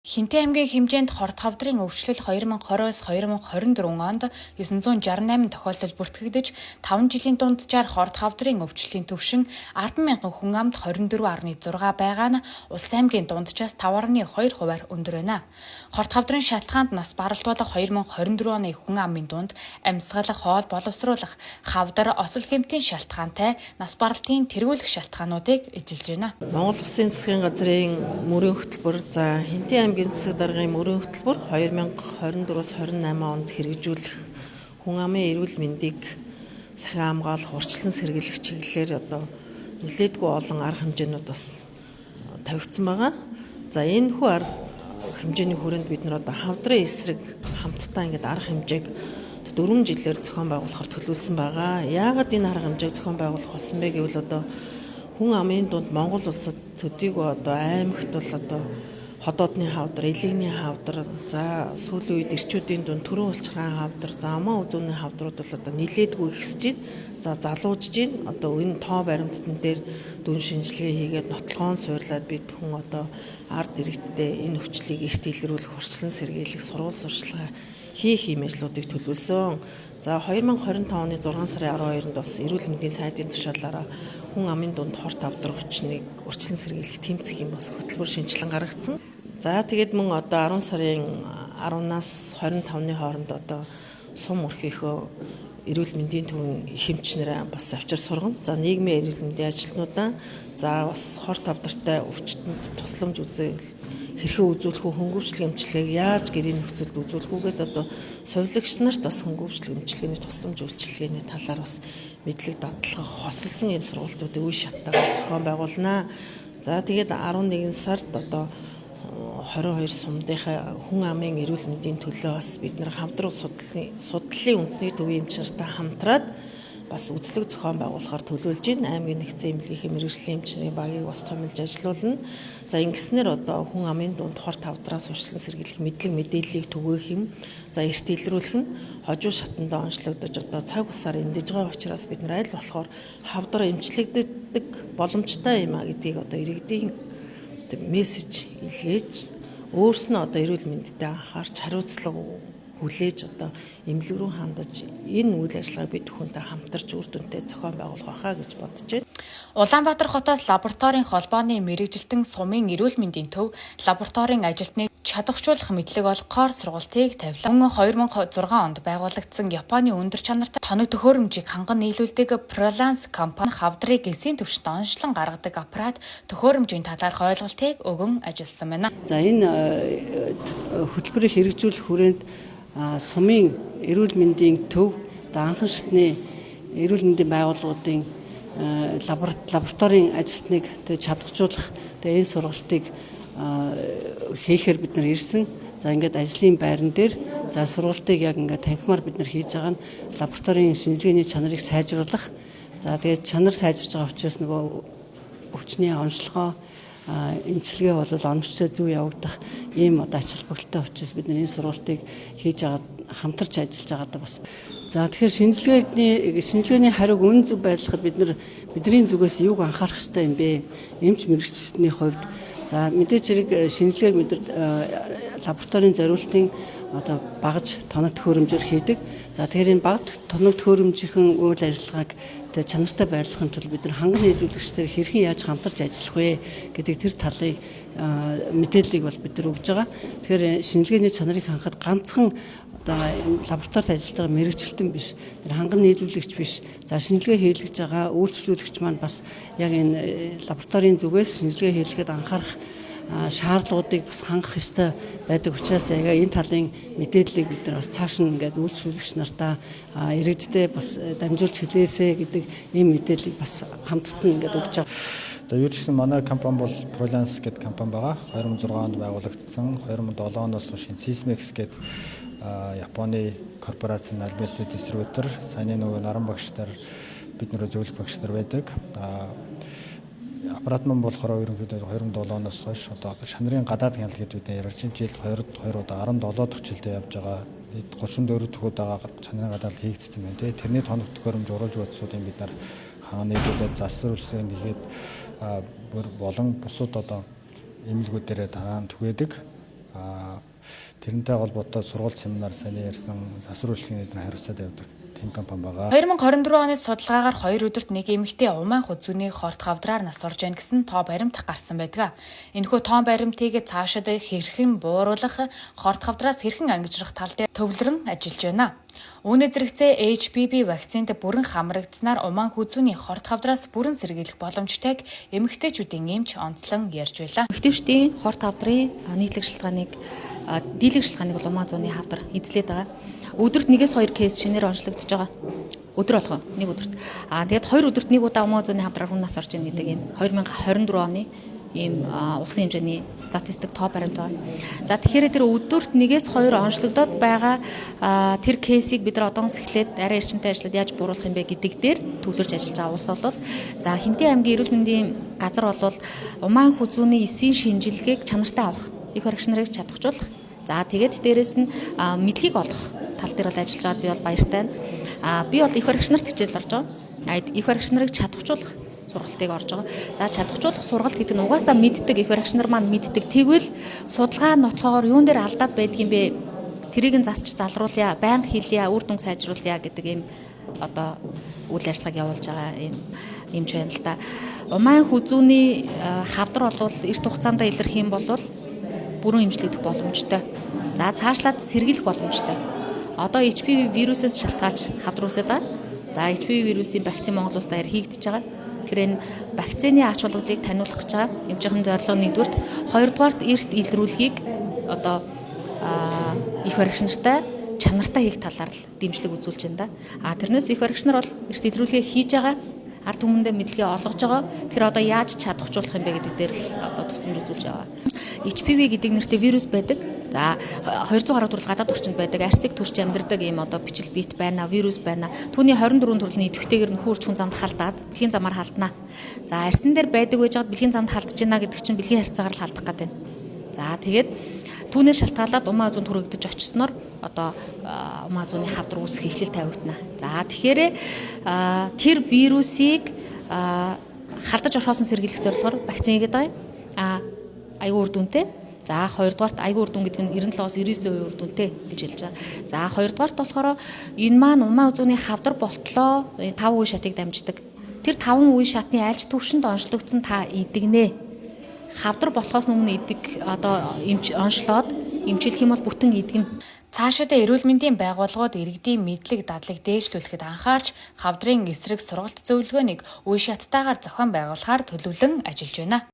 Хинтээ аймгийн хэмжээнд хорт хавдрын өвчлөл 2020-с 2024 онд 968 тохиолдол бүртгэгдэж, 5 жилийн дунджаар хорт хавдрын өвчлөлийн түвшин 10,000 хүн амд 24.6 байгаа нь улс аймгийн дунджаас 5.2%-аар өндөр байна. Хорт хавдрын шалтгаанд нас баралтуулах 2024 оны хүн амын дунд амьсгал, хоол боловсруулах, хавдар, осол хэмтийн шалтгаантай нас баралтын тэргүүлэх шалтгаануудыг эзэлж байна. Монгол Улсын засгийн газрын мөрийн хөтөлбөр за Хинтээ аймгийн засаг даргын мөрийн хөтөлбөр 2024-с 28 онд хэрэгжүүлэх хүн амын эрүүл мэндийг сахин хамгаалах, урьдчилан сэргийлэх чиглэлээр нэлээдгүй олон арга хэмжээнүүд бас тавигдсан байгаа. За энэ хүү арга хэмжээний хүрээнд бид нар хавдрын эсрэг хамтдаа арга хэмжээг 4 жилээр зохион байгуулахар төлөвлөсөн байгаа. Яагаад энэ арга хэмжээг зохион байгуулах болсон бэ гэвэл хүн амын дунд Монгол улсад төдийгүй аймагт бол ходоодны хавдар, элегний хавдар, за сүүлийн үед эрчүүдийн дунд төрөө улчран хавдар, за амаа үзүүний хавдрууд бол нилээдгүй ихсэж байна. За залуужж байна. Энэ тоо баримтан дээр дүн шинжилгээ хийгээд нотлогоон суурлаад бид бүхэн ард иргэдтэй энэ өвчлийг эрт илрүүлэх, урьдчилан сэргийлэх, сургууль сурчлага хийх юм ажлуудыг төлөвлөсөн. За 2025 оны 6 сарын 12-нд бас эрүүл мэндийн сайдын тушаалаараа хүн амын дунд хорт хавдар өвчнийг урьдчилан сэргийлэх тэмцэх юм бас хөтөлбөр шинжилэн гаргагдсан. За тэгээд мөн 10 сарын 10-наас 25-ны хооронд сум өрхийнхөө эрүүл мэндийн төвийн хэмжнэрээ бас авчир сургана. За нийгмийн эрүүл мэндийн ажилтнуудаа за бас хорт хавдартай өвчтөнд тусламж үзээл хэрхэн үзүүлэх үү, хөнгөвчлөг эмчилгээг яаж гэрийн нөхцөлд үзүүлэх үгээд сувилагч нарт бас хөнгөвчлөг эмчилгээний тусламж үйлчилгээний талаар бас мэдлэг дадлага хосолсон юм сургалтуудыг үе шаттайгаар зохион байгуулнаа. За тэгээд 11 сард 22 сумдынхаа хүн амын эрүүл мэндийн төлөө бас бид нар хавдрын судлалын үндэсний төвийн эмчнэртэй хамтраад бас үзлэг зохион байгуулахар төлөвлөж байна. Аймгийн нэгдсэн эмнэлгийн мэргэжлийн эмчнэрийн багийг бас томилж ажиллуулна. За ингэснээр хүн амын дунд хорт хавдраас урьдчилан сэргийлэх мэдлэг мэдээллийг түгээх юм. За эрт илрүүлэх нь хожуу шатандаа онцлогдож цаг усаар эндэж байгаа учраас бид нар аль болохоор хавдар эмчлэгддэг боломжтой юм а гэдгийг иргэдийн мессеж илгээж өөрснөө эрүүл мэндэд анхаарч хариуцлага хүлээж эмнэлэг рүү хандаж энэ үйл ажиллагааг бид бүхэнтэй хамтарч үр дүнтэй зохион байгуулах байхаа гэж бодож байна. Улаанбаатар хотоос лабораторийн холбооны мэргэжилтэн сумын эрүүл мэндийн төв лабораторийн ажилтныг чадварчуулах мэдлэг олгохоор сургалтыг тавилаа. Мөн 2006 онд байгуулагдсан Японы өндөр чанартай тоног төхөөрөмжийг ханган нийлүүлдэг Prolance компани хавдрыг эсийн түвшинд онцлон гаргадаг аппарат төхөөрөмжийн талаарх ойлголтыг өгөн ажилласан байна. За энэ хөтөлбөрийг хэрэгжүүлэх хүрээнд сумын эрүүл мэндийн төв анхан шатны эрүүл мэндийн байгууллагуудын лабораторийн ажилтныг чадварчуулах энэ сургалтыг хийхээр бид нар ирсэн. За ажлын байран дээр сургалтыг танхимаар бид нар хийж байгаа нь лабораторийн шинжилгээний чанарыг сайжруулах. За тэгээд чанар сайжирж байгаа учраас өвчний онцлогоо эмчилгээ бол оновчтой зөв явагдах ийм ач холбогдолтой учраас бид нар энэ сургалтыг хийж байгаа хамтарч ажиллаж байгаадаа бас. За тэгэхээр шинжилгээний хариуг үн зөв байдлахад бидний зүгээс юуг анхаарах хэрэгтэй юм бэ? Эмч мэргэжчдийн хувьд за мэдээж хэрэг шинжилгээг бид лабораторийн зориултын багаж тоног төхөөрөмжөөр хийдэг. За тэгэхээр энэ багаж тоног төхөөрөмжийн үйл ажиллагааг чанартай байрлахын тулд бид нар ханган нийлүүлэгчдээр хэрхэн яаж хамтарч ажиллах вэ гэдэг тэр талын мэдээллийг бол бид нар өгж байгаа. Тэгэхээр шинжилгээний чанарыг хангахад ганцхан лабораторид ажиллаж байгаа мэргэжилтэн биш, ханган нийлүүлэгч биш. За шинжилгээ хийлгэж байгаа үйлчлүүлэгч маань бас яг энэ лабораторийн зүгээс шинжилгээ хийлгэхэд анхаарах шаардлагуудыг бас хангах ёстой байдаг учраас энэ талын мэдээллийг бид нар бас цааш нь үйлчлүүлэгч нартаа иргэдтэй бас дамжуулж хэлээсэй гэдэг ийм мэдээллийг бас хамтдаа өгч байгаа. За юу ч гэсэн манай компани бол Prolance гэдэг компани байгаа. 2006 онд байгуулагдсан. 2007 оноос хойш Sysmex гэдэг Японы корпорацийн альбист дистрибьютор, саяны наран багштар бид нэр зөвлөх багштар байдаг. Аппарат маань болохоор ерөнхийдөө 2007 оноос хойш шанарын гадаад хяналт гэдэг бид ярьж чинь жил 22 17 дахь жилдээ явж байгаа. 34 дахь удаа шанарын гадаад хийгдсэн байна. Тэрний тоног төхөөрөмж уруулж бодсуудын бид нар хааны нийлүүлээд засварлалтыг нэгээд болон бусад эмнэлгүүдээр тараан түгээдэг. Тэрнтэй холбоотой сургалт семинар сайн ярьсан засварлалын эдгээр хариуцаад явдаг тийм компани байгаа. 2024 оны судалгаагаар 2 өдөрт нэг эмэгтэй умаан хүзүүний хорт хавдраар нас орж яана гэсэн тоо баримт гарсан байдаг. Энэхүү тоо баримтыг цаашид хэрхэн бууруулах, хорт хавдраас хэрхэн ангижрах тал дээр төвлөрөн ажиллаж байна. Үүнээс зэрэгцээ HPV вакцинд бүрэн хамрагдсанаар умаан хүзүүний хорт хавдраас бүрэн сэргийлэх боломжтойг эмэгтэйчүүдийн эмч онцлон ярьж байлаа. Эмэгтэйчүүдийн хорт хавдрын нийтлэг шалтгааныг дийлэх шалтгааныг бол умаан зууны хавдар эзлээд байгаа. Өдөрт 1-2 кейс шинээр онцлогдож байгаа. Өдөр болгоо нэг өдөрт. Тэгээд 2 өдөрт нэг удаа умаан зууны хавдраар хүн нас орж ийн гэдэг юм 2024 оны ийм улсын хэмжээний статистик тоо баримт байна. За тэгэхээр тэр өдөрт 1-2 онцлогдоод байгаа тэр кейсийг бид нар одоос эхлээд арай эрчимтэй ажиллаад яаж бууруулах юм бэ гэдэг дээр төвлөрж ажиллаж байгаа улс бол за Хинтээ аймгийн эрүүл мэндийн газар бол умаан хүзүүний эсийн шинжилгээг чанартай авах, их баригч нарыг чадваржуулах. За тэгээд дээрэс нь мэдлэгийг олох тал дээр бол ажиллаж байгаад би бол баяртай байна. Би бол их баригч нарт хичээл орж байгаа. Их баригч нарыг чадваржуулах сургалтыг орж байгаа. За чадваржуулах сургалт гэдэг нь угаасаа мэддэг их баригч нар маань мэддэг. Тэгвэл судалгаа нотлохоор юун дээр алдаад байдаг юм бэ? Тэрийг нь засч залруулъя, байнга хийлье, үр дүн сайжруулъя гэдэг ийм одоо үйл ажиллагааг явуулж байгаа юм ч байна л да. Умаан хүзүүний хавдар бол эрт хугацаанд илэрх юм бол бүрэн эмчлэгдэх боломжтой. За цаашлаад сэргийлэх боломжтой. Одоо HPV вирусээс шалтгаалж хавдар үүсэж байгаа. За HPV вирусын вакцин Монгол улсад хийгдэж байгаа. Тэгэхээр энэ вакцины ач холбогдлыг таниулах гэж байгаа. Эмчийн зорилго нэгдүгürt, хоёрдугаарт эрт илрүүлэхийг одоо их баригч нартай чанартай хийх талаар л дэмжлэг үзүүлж байна да. Тэрнээс их баригч нар бол эрт илрүүлгээ хийж байгаа. Ард түмэндээ мэдлэгээ олгож байгаа. Тэр одоо яаж чадахжуулах юм бэ гэдэг дээр л одоо тусламж үзүүлж байгаа. HPV гэдэг нэртэй вирус байдаг. За 200 гаруй төрөл гадаад орчинд байдаг. Арсыг төрч амьдардаг ийм одоо бичил бит байна, вирус байна. Түүний 24 төрлийн идэвхтэйгээр нь хүүрч хүн замд халдаад бэлгийн замаар халдана. За арсын дээр байдаг байж байгаад бэлгийн замд халдаж байна гэдэг чинь бэлгийн харьцаагаар л халдах гэдэг. За тэгээд түүнээс шалтгаалаад умаан зүүн төрөгдөж очсноор одоо умаан зүүны хавдар үүсэх эхлэл тавигдана. За тэгэхээр тэр вирусыг халдаж орхоосон сэргийлэх зорилгоор вакцин хийгээд байгаа. Аюу үр дүнтэй. За хоёрдугаарт аюу үр дүн гэдэг нь 97-оос 99% үр дүнтэй гэж хэлж байгаа. За хоёрдугаарт болохоор энэ маань умаан зүүны хавдар болтлоо 5 үе шатыг дамждаг. Тэр 5 үе шатны альж төвшөнд онцлогдсон та идэгнэ. Хавдар болохоос өмнө идэг одоо онцлоод эмчилэх юм бол бүтэн идэгнэ. Цаашдаа эрүүл мэндийн байгууллагууд иргэдийн мэдлэг дадлыг дээшлүүлэхэд анхаарч хавдрын эсрэг сургалт зөвлөгөөнийг үе шаттайгаар зохион байгуулахаар төлөвлөн ажиллаж байна.